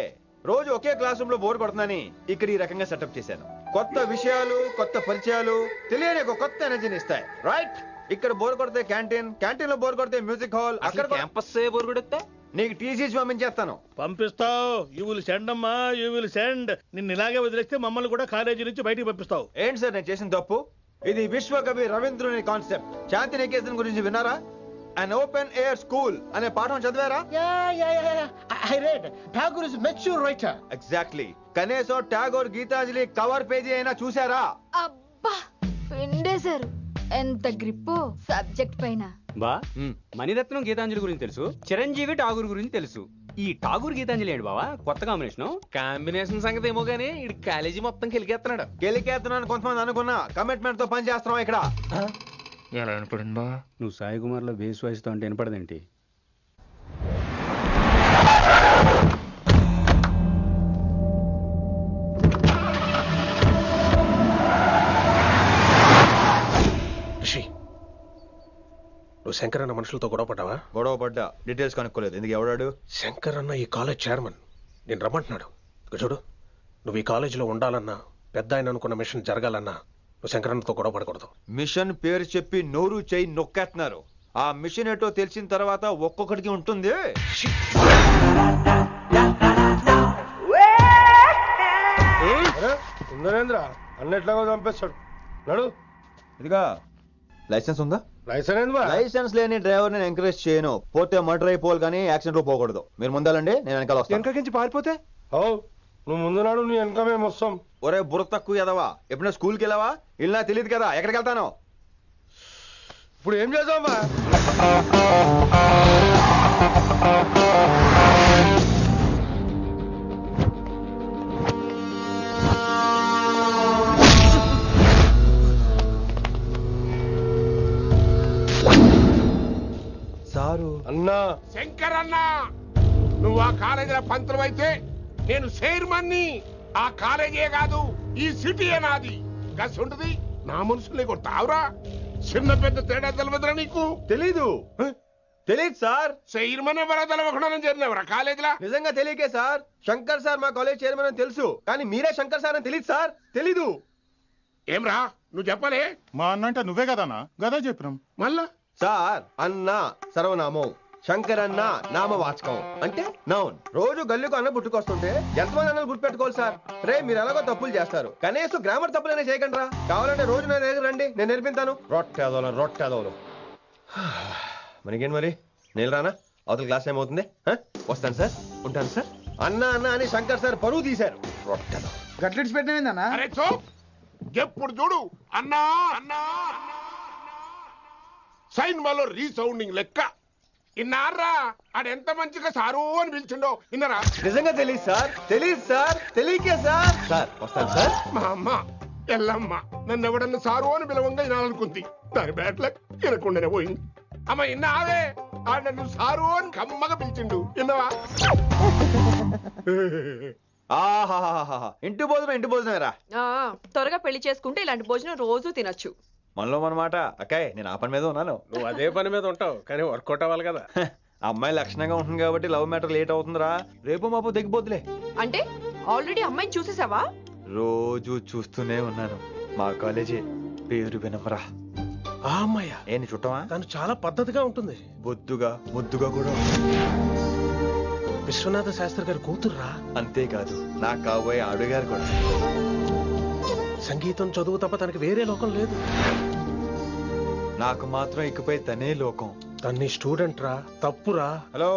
రోజు ఒకే క్లాస్ రూమ్ లో బోర్ కొడుతుందని ఇక్కడ ఈ రకంగా సెటప్ చేశాను. కొత్త విషయాలు, కొత్త పరిచయాలు తెలియని ఒక కొత్త ఎనర్జీని ఇస్తాయి. రైట్? ఇక్కడ బోర్ కొడితే క్యాంటీన్, క్యాంటీన్ లో బోర్ కొడితే మ్యూజిక్ హాల్, అక్కడ క్యాంపస్ బోర్ కొడితే నీకు టీసీస్ పంపించేస్తాను. పంపిస్తావు. యూ విల్ సెండ్ అమ్మా, యూ విల్ సెండ్. నిన్ను ఇలాగే వదిలేస్తే మమ్మల్ని కూడా కాలేజీ నుంచి బయటికి పంపిస్తావు. ఏంటి సార్ నేను చేసిన తప్పు? ఇది విశ్వకవి రవీంద్రుని కాన్సెప్ట్. శాంతి నికేతన్ గురించి విన్నారా? An open air school అనే పాఠం చదివారా? I read. Tagore is a mature writer. Exactly. కనీసం టాగోర్ గీతాంజలి కవర్ పేజీ అయినా చూసారా? అబ్బా పిండేశారు. ఎంత గ్రిప్పు సబ్జెక్ట్ పైన. బా మణిరత్నం గీతాంజలి గురించి తెలుసు, చిరంజీవి ఠాగూర్ గురించి తెలుసు. ఈ ఠాగూర్ గీతాంజలి ఏంటి బావా కొత్త కాంబినేషన్ సంగతి ఏమో గానీ ఇడు కాలేజీ మొత్తం కెలికేస్తున్నాడు. గెలికేస్తున్నాను కొంతమంది అనుకున్నా, కమిట్మెంట్ తో పని చేస్తున్నాం ఇక్కడ. ఎలా వినపడింది బా? నువ్వు సాయి కుమార్ లో బేస్ వాయిస్ తో అంటే వినపడదేంటి? నువ్వు శంకర్ అన్న మనుషులతో గొడవ పడ్డావా? గొడవ పడ్డా, డీటెయిల్స్ కనుక్కోలేదు. ఎందుకు ఎవడాడు? శంకర్ అన్న ఈ కాలేజ్ చైర్మన్, నేను రమ్మంటున్నాడు. ఇక చూడు, నువ్వు ఈ కాలేజీలో ఉండాలన్నా, పెద్ద ఆయన అనుకున్న మిషన్ జరగాలన్నా నువ్వు శంకర్ అన్నతో గొడవ పడకూడదు. మిషన్ పేరు చెప్పి నోరు చేయి నొక్కేస్తున్నారు. ఆ మిషన్ ఏటో తెలిసిన తర్వాత ఒక్కొక్కడికి ఉంటుంది. ఉందనేంద్ర అన్నెట్లాగో చంపేస్తాడు. నడు. ఇదిగా లైసెన్స్ ఉందా? లైసెన్స్ లేని డ్రైవర్ నేను ఎంకరేజ్ చేయను. పోతే మర్డర్ అయిపోవాలి కానీ యాక్సిడెంట్ లో పోకూడదు. మీరు ముందాలండి, నేను వెనకాల వస్తాను. వెనకకించి పారిపోతే నువ్వు ముందు నాడు నీ వెనక మేము వస్తాం. ఒరే బుర్ర తక్కువ ఎదవా, ఎప్పుడైనా స్కూల్కి వెళ్ళావా? ఇలా తెలియదు కదా ఎక్కడికి వెళ్తాను. ఇప్పుడు ఏం చేద్దామా? సారు అన్నా, శంకర్ అన్నా, నువ్వు ఆ కాలేజీలో పంతులు అయితే నేను చైర్మన్ని. ఆ కాలేజీ కాదు, ఈ సిటీయే నాది. గస్ ఉంటుంది నా మనుషుల్ని కొడతావురా? చిన్న పెద్ద తేడా తెలవదురా నీకు? తెలీదు సార్. చైర్మన్ ఎవరో తెలవకుండా చేరినవరా కాలేజీలో? నిజంగా తెలియకే సార్. శంకర్ సార్ మా కాలేజ్ చైర్మన్ అని తెలుసు, కానీ మీరే శంకర్ సార్ అని తెలియదు సార్. తెలీదు. ఏమ్రా నువ్వు చెప్పలే? మా అన్న అంటే నువ్వే కదన్నా, గదా చెప్పినాం. మళ్ళా సార్ అన్న సర్వనామం, శంకర్ అన్న నామవాచకం అంటే నౌన్. రోజు గల్లుకు అన్న పుట్టుకొస్తుంటే ఎంతమంది అన్నలు గుర్తుపెట్టుకోవాలి సార్? రే మీరు ఎలాగో తప్పులు చేస్తారు, కనీసం గ్రామర్ తప్పులైనా చేయకండి రా. కావాలంటే రోజు నా దగ్గర రండి, నేను నేర్పిస్తాను. రొట్టెదోలు మనకేంటి మరి? నేను రానా? అవతల క్లాస్ ఏమవుతుంది? వస్తాను సార్, ఉంటాను సార్. అన్న అన్న అని శంకర్ సార్ పరువు తీశారు. రొట్టెదో గట్లెట్స్ పెట్టినా? అరే చో, ఎప్పుడు చూడు అన్నా అన్నా. సైన్ మాలో రీసౌండింగ్ లెక్క. ఇన్నారా ఆడెంత మంచిగా సారు అని పిలిచిండో ఇన్నరా? నిజంగా తెలియదు సార్, తెలియకే సార్. సార్ వస్తాను సార్. మా అమ్మ ఎల్లమ్మ నన్ను ఎవడన్నా సారు అని పిలవంగా వినాలనుకుంది. దాని బ్యాట్ల వినకుండానే పోయింది. అమ్మ ఇన్నావే, ఆడ నన్ను సారు అని కమ్మగా పిలిచిండు. విన్నావా? ఇంటి భోజనం రా. త్వరగా పెళ్లి చేసుకుంటే ఇలాంటి భోజనం రోజు తినొచ్చు. మనలో మనమాట. అక్కాయ్ నేను ఆ పని మీద ఉన్నాను. నువ్వు అదే పని మీద ఉంటావు, కానీ వర్కౌట్ అవ్వాలి కదా. అమ్మాయి లక్షణంగా ఉంటుంది కాబట్టి లవ్ మ్యాటర్ లేట్ అవుతుందిరా. రేపు మాపు దిగిపోతులే. అంటే ఆల్రెడీ అమ్మాయిని చూసేసావా? రోజు చూస్తూనే ఉన్నాను. మా కాలేజీ పేరు వినమరా. ఆ అమ్మాయ ఏంటి చుట్టమా? తను చాలా పద్ధతిగా ఉంటుంది, బొద్దుగా ముద్దుగా కూడా. విశ్వనాథ శాస్త్రి గారి కూతుర్రా. అంతేకాదు నా కాబోయే ఆడుగారు కూడా. సంగీతం చదువు తప్ప తనకి వేరే లోకం లేదు. నాకు మాత్రం ఇకపై తనే లోకం. తన్ని స్టూడెంట్ రా, తప్పురా. హలో,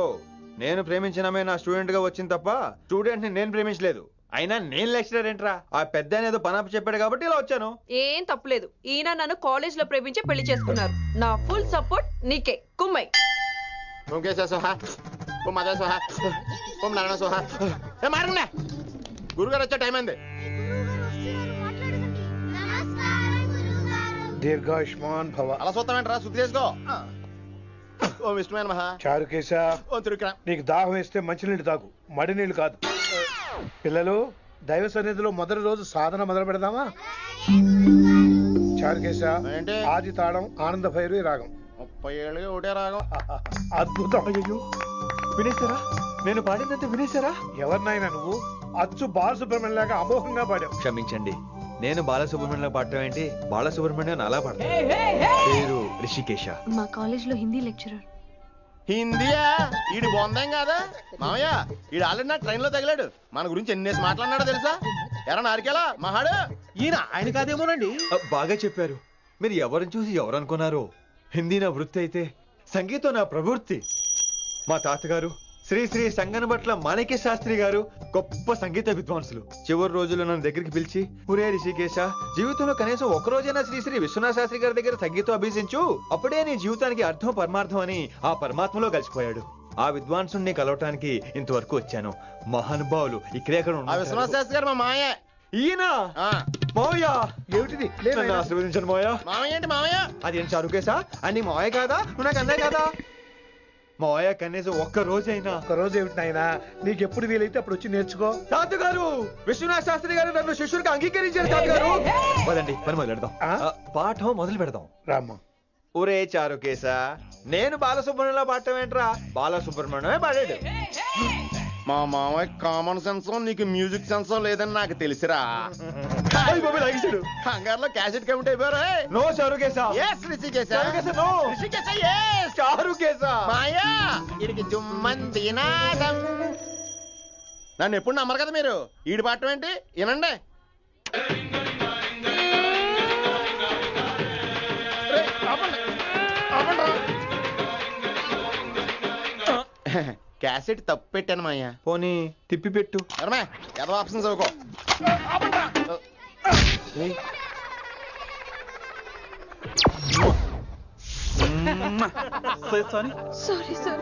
నేను ప్రేమించినమే నా స్టూడెంట్ గా వచ్చింది తప్ప స్టూడెంట్ ని నేను ప్రేమించలేదు. అయినా నేను లెక్చరర్ ఏంట్రా? ఆ పెద్ద ఏదో పనాప చెప్పాడు కాబట్టి ఇలా వచ్చాను. ఏం తప్పులేదు. ఈయన నన్ను కాలేజ్ లో ప్రేమించి పెళ్లి చేసుకున్నారు. నా ఫుల్ సపోర్ట్ నీకే. కుమ్మై గురుగారు వచ్చే టైం అయింది. దీర్ఘాయుష్మాన్ భవ. అలా చూస్తామేంట్రా? శుద్ధి చేసుకో. ఓం విష్ణువే నమః. చారుకేశ, నీకు దాహం వేస్తే మంచినీళ్ళు తాగు, మడి నీళ్ళు కాదు. పిల్లలు, దైవ సన్నిధిలో మొదటి రోజు సాధన మొదలు పెడదామా? చారుకేశ, ఆది తాళం ఆనంద భైరవి రాగం. 30 ఏళ్ళుగా ఒకటే రాగం. అద్భుతం. అయ్యో వినేశారా? నేను పాడిందంటే వినేశారా? ఎవరినైనా నువ్వు అచ్చు బాలసుబ్రహ్మణ్యం లాగా అమోఘంగా పాడావు. క్షమించండి, నేను బాలసుబ్రహ్మణ్యం పాడటం ఏంటి? బాలసుబ్రహ్మణ్యం అలా పాడతాను. పేరు రిషికేశ. మా కాలేజ్ లో హిందీ లెక్చరర్. హిందీయా? ఈడు బొందేం కాదా మామయ్య? ఈడు ఆల్రెడీ నా ట్రైన్ లో తగిలాడు. మన గురించి ఎన్నేసి మాట్లాడినాడో తెలుసా? ఎరా నారికేలా మహాడు. ఈయన ఆయన కాదేమోనండి. బాగా చెప్పారు. మీరు ఎవరిని చూసి ఎవరు అనుకున్నారు? హిందీ నా వృత్తి అయితే సంగీతం నా ప్రవృత్తి. మా తాతగారు శ్రీ శ్రీ సంగనబట్ల మాణిక్య శాస్త్రి గారు గొప్ప సంగీత విద్వాంసులు. చివరి రోజుల్లో నన్ను దగ్గరికి పిలిచి, ఒరే రిషికేశ, జీవితంలో కనీసం ఒక రోజైనా శ్రీ శ్రీ విశ్వనాథ శాస్త్రి గారి దగ్గర సంగీతం అభ్యసించు, అప్పుడే నీ జీవితానికి అర్థం పరమార్థం అని ఆ పరమాత్మలో కలిసిపోయాడు. ఆ విద్వాంసుని కలవటానికి ఇంతవరకు వచ్చాను. మహానుభావులు ఇక్కడే అక్కడ విశ్వనాథ్ శాస్త్రి గారు మా మాయ. ఈయన మావయ్య ఏమిటిది? నన్ను ఆశీర్వదించండి మావయ్య. మామయ్య ఏంటి మామయ్య? అదేం చారుకేసా? అని మావయ్య కాదా? నువ్వు నాకు అన్నయ్య కాదా? మావయ్య కనీసం ఒక్క రోజైనా. ఒక రోజు ఏమిటి నాయనా, నీకు ఎప్పుడు వీలైతే అప్పుడు వచ్చి నేర్చుకో. తాతగారు, విశ్వనాథ్ శాస్త్రి గారు నన్ను శిష్యుడికి అంగీకరించారు తాతగారు. పదండి పని మొదలు పెడదాం. పాఠం మొదలు పెడదాం. రామ్మ. ఒరే చారుకేశా, నేను బాలసుబ్రహ్మణ్యంలో పాడటం ఏంట్రా? బాలసుబ్రహ్మణ్యమే పాడాడు. మా మామయ్య కామన్ సెన్స్ నీకు మ్యూజిక్ సెన్స్ లేదని నాకు తెలిసిరా. కంగారులో క్యాసెట్ కమిట్ అయిపోయారా? నో చారుకేశా. yes రిషికేశా. చారుకేశా నో. రిషికేశా yes. చారుకేశా. మాయా ఇడికి జుమ్మంది నాదం. నన్ను ఎప్పుడు నమ్మరు కదా మీరు. ఈడి పాడటం ఏంటి వినండి. క్యాసెట్ తప్పు పెట్టాను మాయ్యా. పోనీ తిప్పి పెట్టు. ఏదో ఆప్షన్ చదువుకో. Sorry sir.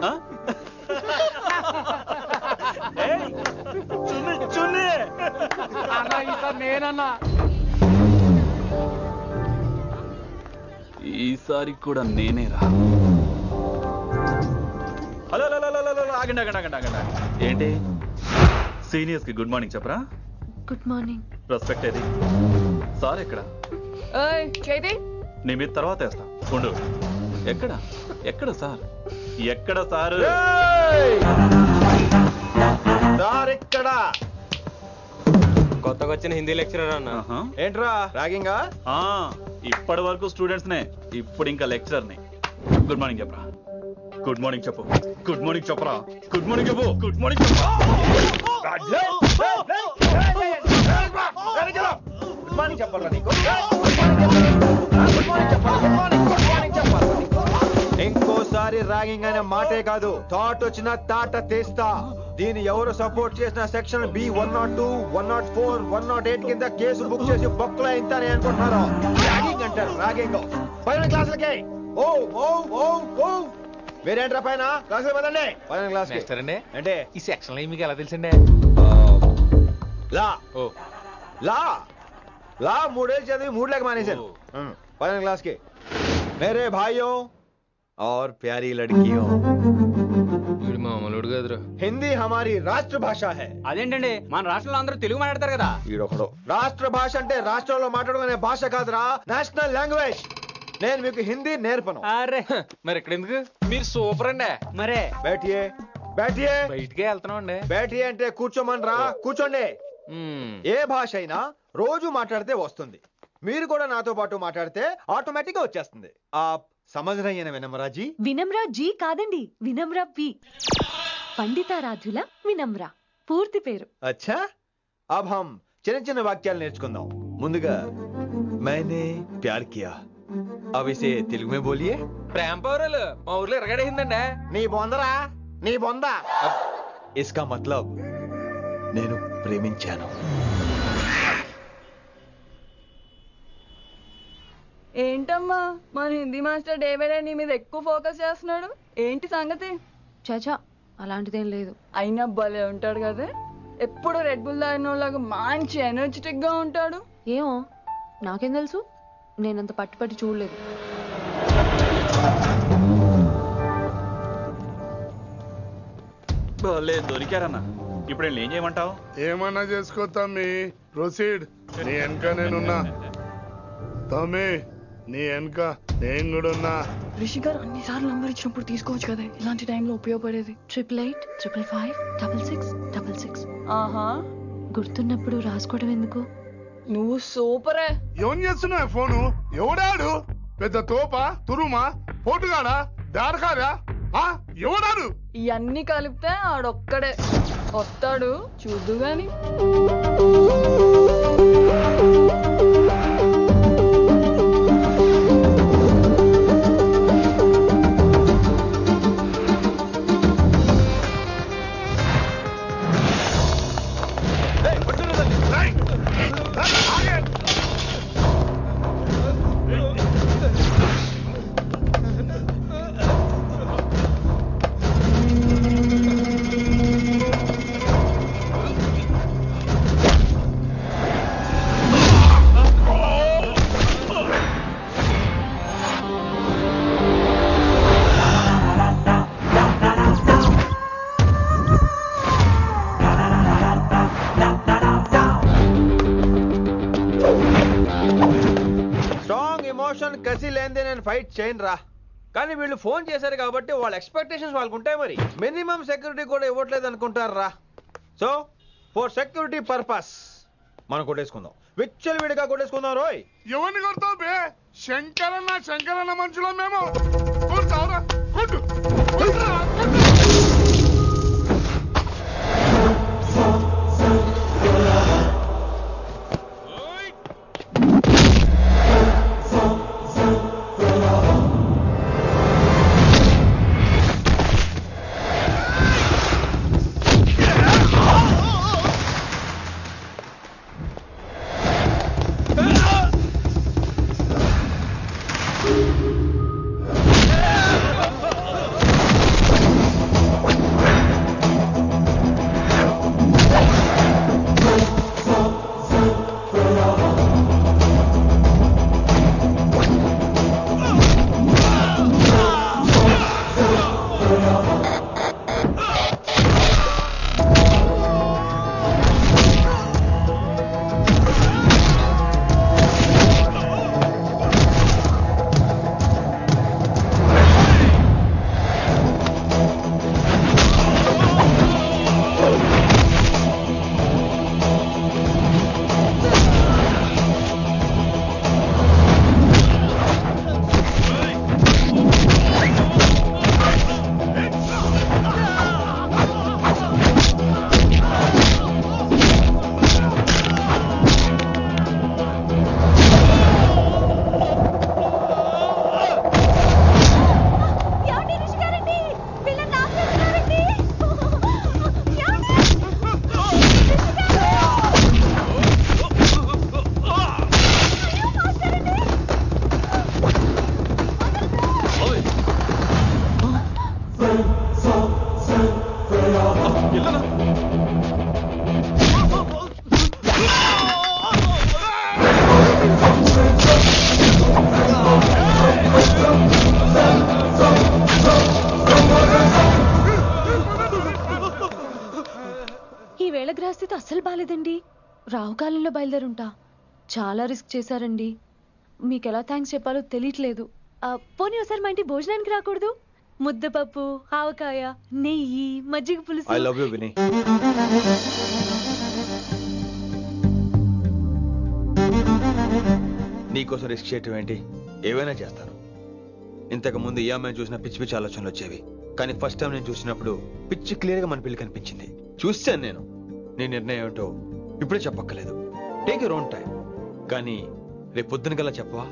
నేనన్నా ఈసారి కూడా నేనేరా. హలో ఆగండి ఆగండి ఆగండి ఆగండి. ఏంటి సీనియర్స్ కి గుడ్ మార్నింగ్ చెప్పరా? Good morning. రెస్పెక్ట్ ఏది? సార్ ఎక్కడ? చేతి నీ మీద తర్వాత వేస్తా ఉండు. ఎక్కడ ఎక్కడ సార్? ఎక్కడ సార్? కొత్తగా వచ్చిన హిందీ లెక్చరర్ అన్న. ఏంట్రా ర్యాగింగా? ఇప్పటి వరకు స్టూడెంట్స్ నే, ఇప్పుడు ఇంకా లెక్చరర్ ని. గుడ్ మార్నింగ్ చెప్పరా. గుడ్ మార్నింగ్ చెప్పు. గుడ్ మార్నింగ్ చెప్పరా. గుడ్ మార్నింగ్ చెప్పు. గుడ్ మార్నింగ్ చెప్పు. గుడ్ మార్నింగ్ చెప్పాలా నీకు? ఇంకోసారి ర్యాగింగ్ అనే మాటే కాదు, థాట్ వచ్చిన తాట తీస్తా. దీన్ని ఎవరు సపోర్ట్ చేసిన సెక్షన్ బి 102, 104, 108 కింద కేసు బుక్ చేసి బొక్కలో ఇంతనే అనుకుంటున్నారు. ర్యాగింగ్ అంటారు ర్యాగింగ్. పైన క్లాసులకి ఓ ఓ ఓ ఓ మీరేంట్రా పైన క్లాసులు పదండి. పైన క్లాస్ అంటే ఈ సెక్షన్ లో మీకు ఎలా తెలిసిండే? లా లా లా 3 ఏళ్ళు చదివి 3 లేక మానేశాను. పైన క్లాస్ కి మేరే భాइयों और प्यारी लड़कियों, మామూలుడు కదరా. హిందీ హమారీ రాష్ట్ర భాష హై. అదేంటండి మన రాష్ట్రంలో అందరూ తెలుగు మాట్లాడతారు కదా. ఈడొకడు రాష్ట్ర భాష అంటే రాష్ట్రంలో మాట్లాడుకునే భాష కాదురా, నేషనల్ లాంగ్వేజ్. నేను మీకు హిందీ నేర్పను. అరే మరి ఇక్కడ ఎందుకు? మీరు సూపర్ అండి. మరే బేటియే బేటియే బయటికే వెళ్తున్నాం అండి. బేటియే అంటే కూర్చోమనరా. కూర్చోండి. ఏ భాష అయినా రోజు మాట్లాడితే వస్తుంది. మీరు కూడా నాతో పాటు మాట్లాడితే ఆటోమేటిక్ గా వచ్చేస్తుంది. సమझ रही है ना विनम्रा जी? వినమ్రా జీ కాదండి, వినమ్రా వి. పండితారాధ్యుల వినమ్రా పూర్తి పేరు. अच्छा अब हम చిన్న చిన్న వాక్యాలు నేర్చుకుందాం. ముందుగా मैंने प्यार किया. अब इसे తెలుగు में बोलिए. ప్రేమ పౌరులు మా ఊర్లో ఎరగడేసిందండి. నీ బొందరా నీ బొంద. इसका मतलब నేను ప్రేమించాను. ఏంటమ్మా మన Hindi master day by day నీ మీద ఎక్కువ ఫోకస్ చేస్తున్నాడు. ఏంటి సంగతి? చాచా అలాంటిదేం లేదు. అయినా భలే ఉంటాడు కదా, ఎప్పుడు రెడ్ బుల్ తాగినోళ్ళగా మంచి ఎనర్జెటిక్ గా ఉంటాడు. ఏమో నాకేం తెలుసు, నేనంత పట్టుపట్టి చూడలేదు. దొరికారన్నా. ఇప్పుడు ఏం చేయమంటావు? ఏమన్నా చేసుకో తమ్మి. ప్రొసీడ్. నీ వెనక నేనున్నా తమ్మి, నీ వెనక నేను కూడా ఉన్నా. రిషి గారు అన్నిసార్లు నంబర్ ఇచ్చినప్పుడు తీసుకోవచ్చు కదా, ఇలాంటి టైంలో ఉపయోగపడేది. 88855566. ఆహా, గుర్తున్నప్పుడు రాసుకోవడం ఎందుకు? నువ్వు సూపరే. ఏం చేస్తున్నావు ఫోను? ఎవడాడు? పెద్ద తోపా, తురుమా, పోటుగాడా, దారకారా? ఎవడాడు? ఇవన్నీ కలిపితే ఆడొక్కడే వస్తాడు, చూద్దు గాని. నేను ఫైట్ చేయను రా, కానీ వీళ్ళు ఫోన్ చేశారు కాబట్టి వాళ్ళ ఎక్స్పెక్టేషన్స్ వాళ్ళకు ఉంటాయి. మరి మినిమం సెక్యూరిటీ కూడా ఇవ్వట్లేదు అనుకుంటారు రా. సో ఫర్ సెక్యూరిటీ పర్పస్ మనం కొట్టేసుకుందాం, విచ్చలవిడిగా కొట్టేసుకుందాం. రోయ్ ఎవరిని కొడతావు బే? శంకరన్న మనుషులో మేము. కొడతావురా, కొట్టు కొట్టురా, కొట్టు. గ్రహస్థితి అస్సలు బాలేదండి. రావుకాలంలో బయలుదేరుంటా. చాలా రిస్క్ చేశారండి. మీకు ఎలా థ్యాంక్స్ చెప్పాలో తెలియట్లేదు. పోనీ ఒకసారి మా ఇంటి భోజనానికి రాకూడదు? ముద్దపప్పు, ఆవకాయ, నెయ్యి, మజ్జిగ పులుసు. I love you Vini. నీకోసం రిస్క్ చేయటం ఏంటి? ఏవైనా చేస్తాను. ఇంతకు ముందు ఈ అమ్మాయిని చూసిన పిచ్చి పిచ్చి ఆలోచనలు వచ్చేవి, కానీ ఫస్ట్ టైం నేను చూసినప్పుడు పిచ్చి క్లియర్ గా మన పిల్లి కనిపించింది. చూశాను నేను. నీ నిర్ణయం ఏమిటో ఇప్పుడే చెప్పక్కర్లేదు. Take your own time. కానీ రేపు పొద్దున కల్లా చెప్పవా?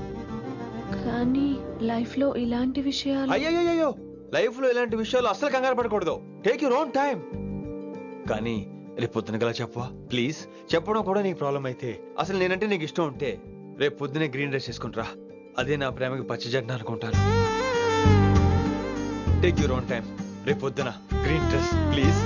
కానీ లైఫ్ లో ఇలాంటి విషయాలు. అయ్యో, లైఫ్ లో ఇలాంటి విషయాలు అస్సలు కంగారు పడకూడదు. Take your own time. కానీ రేపు పొద్దున కల్లా చెప్పవా ప్లీజ్? చెప్పడం కూడా నీకు ప్రాబ్లం అయితే, అసలు నేనంటే నీకు ఇష్టం ఉంటే రేపు పొద్దునే గ్రీన్ డ్రెస్ వేసుకుంటారా. అదే నా ప్రేమకి పచ్చి జెండా అనుకుంటాను. Take your own time. రేపు పొద్దున గ్రీన్ డ్రెస్ ప్లీజ్.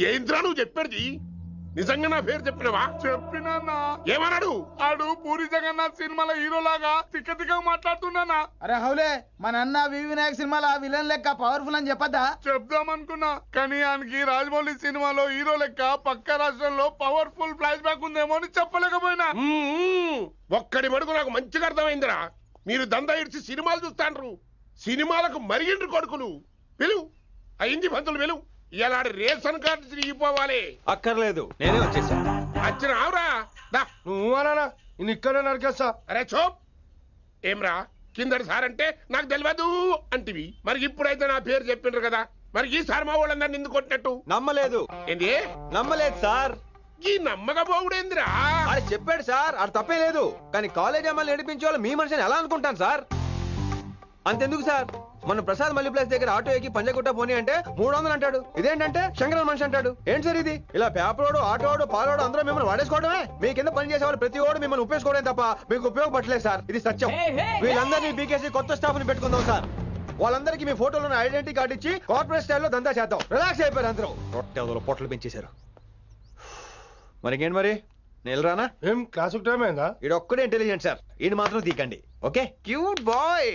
ఏంద్రా నువ్వు చెప్పేది? నిజంగా నా పేరు చెప్పినవా? చెప్పినా. ఏమన్నాడు? ఆడు పూరి జగన్నాథ్ సినిమాలో హీరోలాగా తిక్క మాట్లాడుతున్నానా? అరే హౌలే, మన అన్న వినాయక్ సినిమాలో విలన్ లెక్క పవర్ఫుల్ అని చెప్పద్దా? చెప్దామనుకున్నా, కానీ ఆయనకి రాజమౌళి సినిమాలో హీరో లెక్క పక్క రాష్ట్రంలో పవర్ఫుల్ ఫ్లాష్ బ్యాక్ ఉందేమో అని చెప్పలేకపోయినా. ఒక్కడి మడుగు నాకు మంచిగా అర్థమైందిరా. మీరు దందా ఇడిచి సినిమాలు చూస్తాండ్రు. సినిమాలకు మరిగిండ్రు కొడుకులు. పిలువు, అయింది పంతులు పిలువు. ఇలా రేషన్ కార్డు తిరిగిపోవాలి. అక్కర్లేదు, నేనే వచ్చేసా. వచ్చిన ఆవురా. నువ్వు అనా నేను ఇక్కడ నరికేస్తా. అరే చోప్. ఏమ్రా, కిందటి సార్ అంటే నాకు తెలియదు అంటివి. మరి ఇప్పుడైతే నా పేరు చెప్పిండ్రు కదా, మరి ఈ సార్ మా వాళ్ళందరినీ ఎందుకు కొట్టినట్టు? నమ్మలేదు. ఏంది? నమ్మలేదు సార్. ఈ నమ్మకపోవుడేందిరా? అది చెప్పాడు సార్, అది తప్పే లేదు. కానీ కాలేజ్ అమ్మాయిలు నడిపించే వాళ్ళు మీ మనిషిని ఎలా అనుకుంటాను సార్? అంతెందుకు సార్, మన ప్రసాద్ మల్లి ప్లేస్ దగ్గర ఆటో ఎక్కి పంజగుట్ట పోనీ అంటే 300 అంటాడు. ఇదేంటంటే శంకరన్ మనిషి అంటాడు. ఏంటి సార్ ఇది? ఇలా పేపరోడు, ఆటోడు, పాలోడు అందరూ మిమ్మల్ని వాడేసుకోవడమే. మీ కింద పని చేసే వాళ్ళు ప్రతి ఓడు మిమ్మల్ని ఉపయోగించుకోవడం తప్ప మీకు ఉపయోగపడలేదు సార్. ఇది సత్యం. వీళ్ళందరినీ బీకేసి కొత్త స్టాఫ్ ని పెట్టుకుందాం సార్. వాళ్ళందరికీ మీ ఫోటోలో ఐడెంటిటీ కార్డు ఇచ్చి కార్పొరేట్ స్టైల్లో దందా చేద్దాం. రిలాక్స్ అయిపోయారు అందరూ. పొట్టలు పెంచేశారు. మరికేంటి మరి? నేను రానా? ఏం క్లాసుకు టైం అయిందా? ఈడొక్కడే ఇంటెలిజెంట్ సార్, ఈయన మాత్రం తీకండి. Okay cute boy.